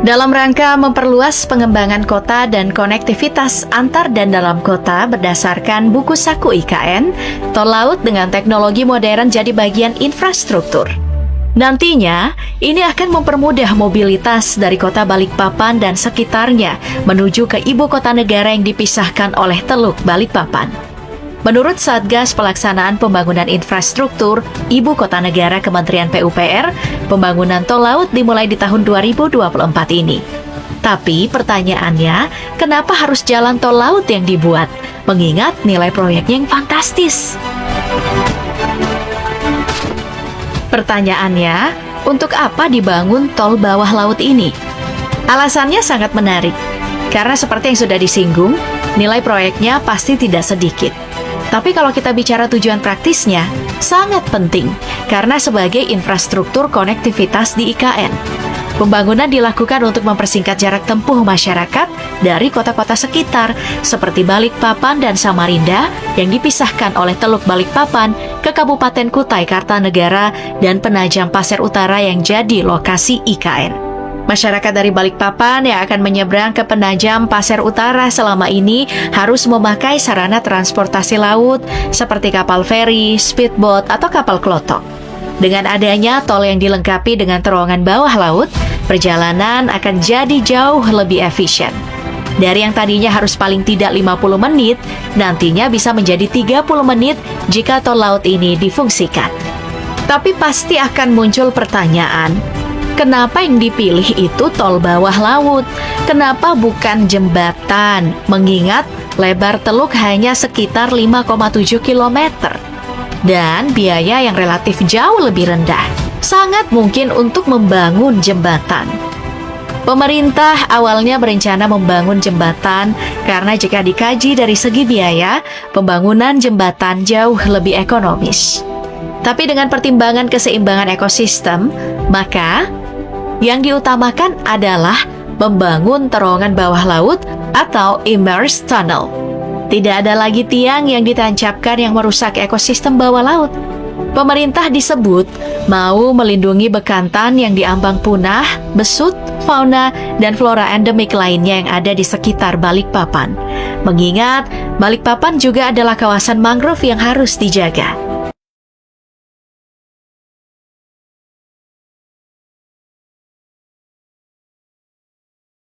Dalam rangka memperluas pengembangan kota dan konektivitas antar dan dalam kota berdasarkan buku saku IKN, tol laut dengan teknologi modern jadi bagian infrastruktur. Nantinya, ini akan mempermudah mobilitas dari kota Balikpapan dan sekitarnya menuju ke ibu kota negara yang dipisahkan oleh Teluk Balikpapan. Menurut Satgas Pelaksanaan Pembangunan Infrastruktur Ibu Kota Negara Kementerian PUPR, pembangunan tol laut dimulai di tahun 2024 ini. Tapi pertanyaannya, kenapa harus jalan tol laut yang dibuat? Mengingat nilai proyeknya yang fantastis. Pertanyaannya, untuk apa dibangun tol bawah laut ini? Alasannya sangat menarik, karena seperti yang sudah disinggung, nilai proyeknya pasti tidak sedikit. Tapi kalau kita bicara tujuan praktisnya, sangat penting karena sebagai infrastruktur konektivitas di IKN. Pembangunan dilakukan untuk mempersingkat jarak tempuh masyarakat dari kota-kota sekitar seperti Balikpapan dan Samarinda yang dipisahkan oleh Teluk Balikpapan ke Kabupaten Kutai Kartanegara dan Penajam Pasir Utara yang jadi lokasi IKN. Masyarakat dari Balikpapan yang akan menyeberang ke Penajam Pasir Utara selama ini harus memakai sarana transportasi laut seperti kapal feri, speedboat, atau kapal klotok. Dengan adanya tol yang dilengkapi dengan terowongan bawah laut, perjalanan akan jadi jauh lebih efisien. Dari yang tadinya harus paling tidak 50 menit, nantinya bisa menjadi 30 menit jika tol laut ini difungsikan. Tapi pasti akan muncul pertanyaan, kenapa yang dipilih itu tol bawah laut? Kenapa bukan jembatan? Mengingat lebar teluk hanya sekitar 5,7 km. Dan biaya yang relatif jauh lebih rendah. Sangat mungkin untuk membangun jembatan. Pemerintah awalnya berencana membangun jembatan karena jika dikaji dari segi biaya, pembangunan jembatan jauh lebih ekonomis. Tapi dengan pertimbangan keseimbangan ekosistem, maka yang diutamakan adalah membangun terowongan bawah laut atau immersed tunnel. Tidak ada lagi tiang yang ditancapkan yang merusak ekosistem bawah laut. Pemerintah disebut mau melindungi bekantan yang diambang punah, besut, fauna, dan flora endemik lainnya yang ada di sekitar Balikpapan. Mengingat Balikpapan juga adalah kawasan mangrove yang harus dijaga.